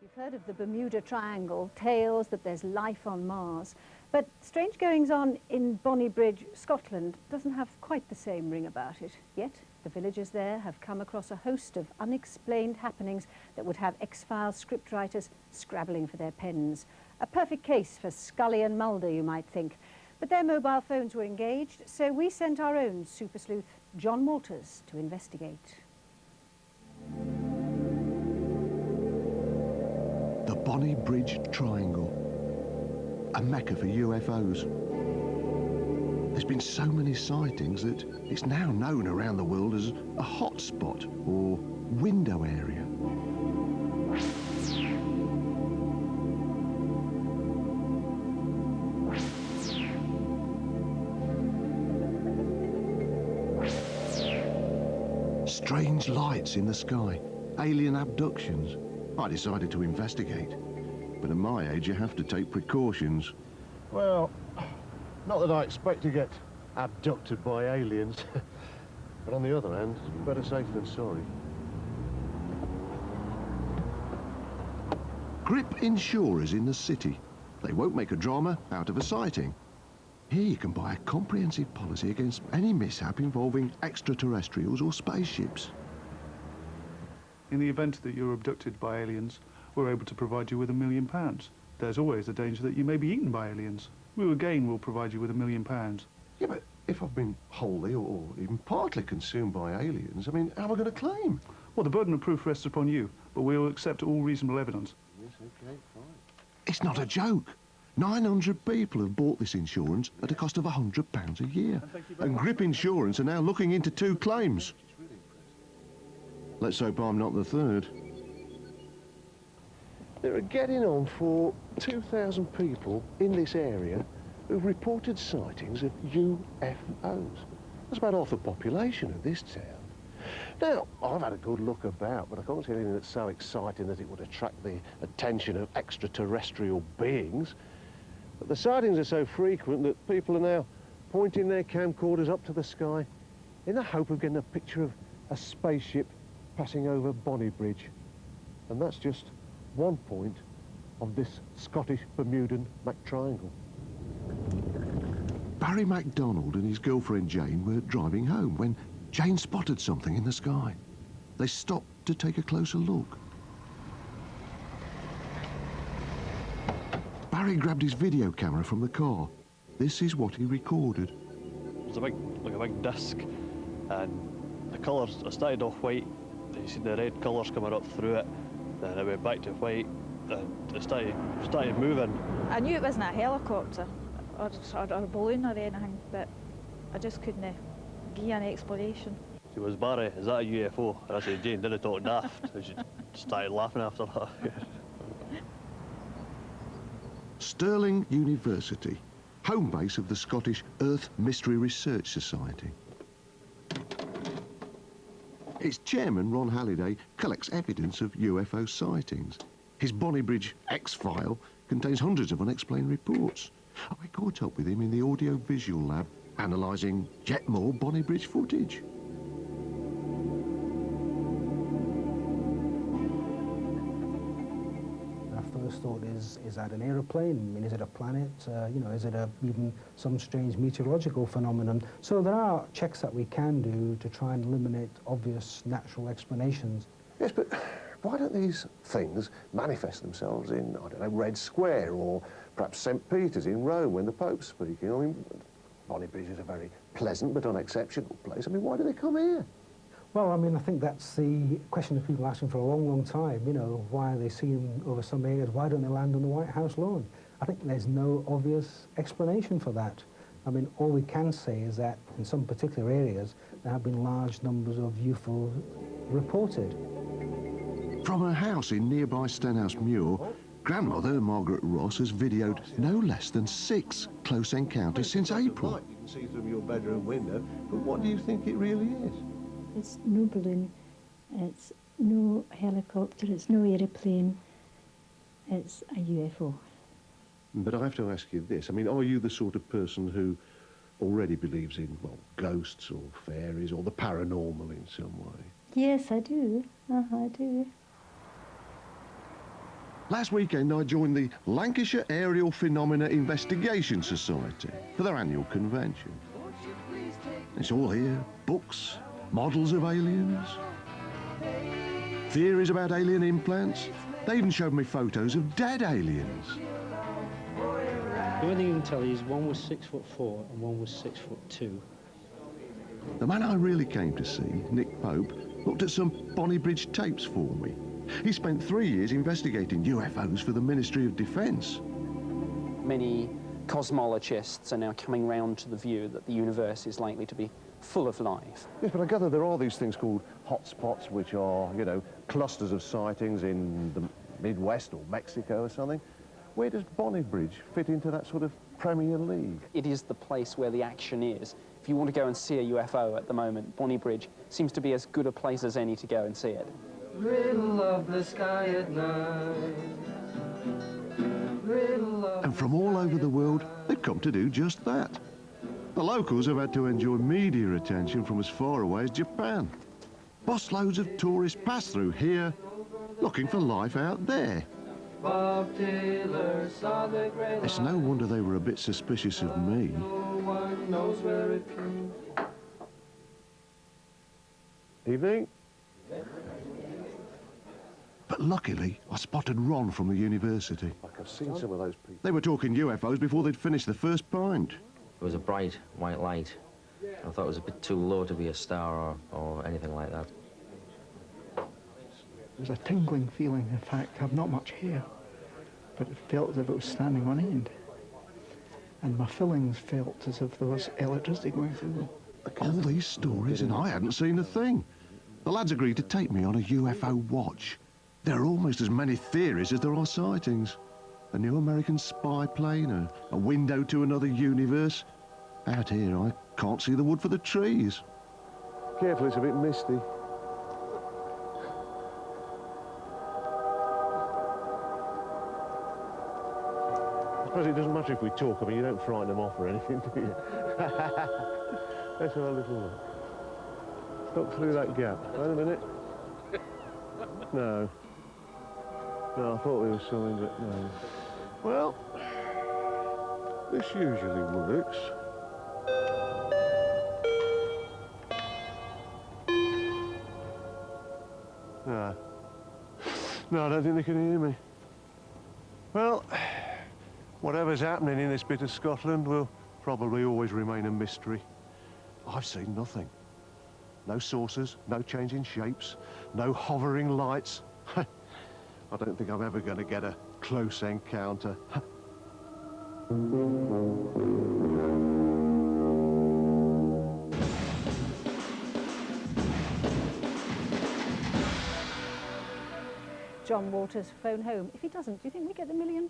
You've heard of the Bermuda Triangle, tales that there's life on Mars. But strange goings-on in Bonnybridge, Scotland, doesn't have quite the same ring about it. Yet, the villagers there have come across a host of unexplained happenings that would have X-Files scriptwriters scrabbling for their pens. A perfect case for Scully and Mulder, you might think. But their mobile phones were engaged, so we sent our own super sleuth, John Walters, to investigate. The Bonnybridge Triangle, a mecca for UFOs. There's been so many sightings that it's now known around the world as a hotspot or window area. Strange lights in the sky, alien abductions. I decided to investigate, but at my age you have to take precautions. Well, not that I expect to get abducted by aliens, but on the other hand, better safe than sorry. Grip insurers in the city. They won't make a drama out of a sighting. Here you can buy a comprehensive policy against any mishap involving extraterrestrials or spaceships. In the event that you're abducted by aliens, we're able to provide you with £1 million. There's always the danger that you may be eaten by aliens. We again will provide you with £1 million. Yeah, but if I've been wholly or even partly consumed by aliens, I mean, how am I going to claim? Well, the burden of proof rests upon you, but we'll accept all reasonable evidence. Yes, okay, fine. It's not a joke. 900 people have bought this insurance at a cost of £100 a year. And Grip Insurance are now looking into 2 claims. Let's hope I'm not the third. There are getting on for 2,000 people in this area who've reported sightings of UFOs. That's about half the population of this town. Now, I've had a good look about, but I can't see anything that's so exciting that it would attract the attention of extraterrestrial beings. But the sightings are so frequent that people are now pointing their camcorders up to the sky in the hope of getting a picture of a spaceship passing over Bonnybridge. And that's just one point of this Scottish Bermudan Triangle. Barry MacDonald and his girlfriend Jane were driving home when Jane spotted something in the sky. They stopped to take a closer look. Barry grabbed his video camera from the car. This is what he recorded. It was like a big disc, and the colours, it started off white, you see the red colours coming up through it, then it went back to white, and it started moving. I knew it wasn't a helicopter or a balloon or anything, but I just couldn't give you an explanation. She was, Barry, is that a UFO? And I said, Jane, didn't talk daft. And she started laughing after that. Stirling University, home base of the Scottish Earth Mystery Research Society. Its chairman, Ron Halliday, collects evidence of UFO sightings. His Bonnybridge X-File contains hundreds of unexplained reports. I caught up with him in the audio-visual lab, analysing yet more Bonnybridge footage. First thought is that an aeroplane? I mean, is it a planet? You know, is it even some strange meteorological phenomenon? So there are checks that we can do to try and eliminate obvious natural explanations. Yes, but why don't these things manifest themselves in, I don't know, Red Square or perhaps St. Peter's in Rome when the Pope's speaking? I mean, Bonnybridge is a very pleasant but unexceptional place. I mean, why do they come here? Well, I mean, I think that's the question that people are asking for a long, long time. You know, why are they seen over some areas? Why don't they land on the White House lawn? I think there's no obvious explanation for that. I mean, all we can say is that in some particular areas, there have been large numbers of UFOs reported. From her house in nearby Stenhouse Muir, grandmother Margaret Ross has videoed no less than 6 close encounters since April. You can see through your bedroom window, but what do you think it really is? It's no balloon, it's no helicopter, it's no aeroplane, it's a UFO. But I have to ask you this, I mean, are you the sort of person who already believes in, well, ghosts or fairies or the paranormal in some way? Yes, I do. I do. Last weekend I joined the Lancashire Aerial Phenomena Investigation Society for their annual convention. It's all here, books, models of aliens, theories about alien implants. They even showed me photos of dead aliens. The only thing you can tell you is one was 6'4" and one was 6'2". The man I really came to see, Nick Pope, looked at some Bonnybridge tapes for me. He spent 3 years investigating UFOs for the Ministry of Defence. Many cosmologists are now coming round to the view that the universe is likely to be full of life. Yes, but I gather there are these things called hotspots, which are, you know, clusters of sightings in the Midwest or Mexico or something. Where does Bonnybridge fit into that sort of Premier League? It is the place where the action is. If you want to go and see a UFO at the moment, Bonnybridge seems to be as good a place as any to go and see it. Riddle of the sky at night. And from all over the world, they've come to do just that. The locals have had to enjoy media attention from as far away as Japan. Busloads of tourists pass through here, looking for life out there. Bob Taylor saw the great It's no wonder they were a bit suspicious of me. no one knows where it came. Evening. But luckily, I spotted Ron from the university. Like I've seen some of those people. They were talking UFOs before they'd finished the first pint. It was a bright white light. I thought it was a bit too low to be a star or anything like that. It was a tingling feeling. In fact, I've not much hair, but it felt as if it was standing on end. And my fillings felt as if there was electricity going through them. All these stories, and I hadn't seen a thing. The lads agreed to take me on a UFO watch. There are almost as many theories as there are sightings. A new American spy plane, a window to another universe. Out here, I can't see the wood for the trees. Careful, it's a bit misty. I suppose it doesn't matter if we talk. I mean, you don't frighten them off or anything, do you? Let's have a little look. Look through that gap. Wait a minute. No. No, I thought there was something, but no. Well, this usually works. No. No, I don't think they can hear me. Well, whatever's happening in this bit of Scotland will probably always remain a mystery. I've seen nothing. No saucers, no changing shapes, no hovering lights. I don't think I'm ever going to get a close encounter. John Walters phone home. If he doesn't, do you think we get the £1 million?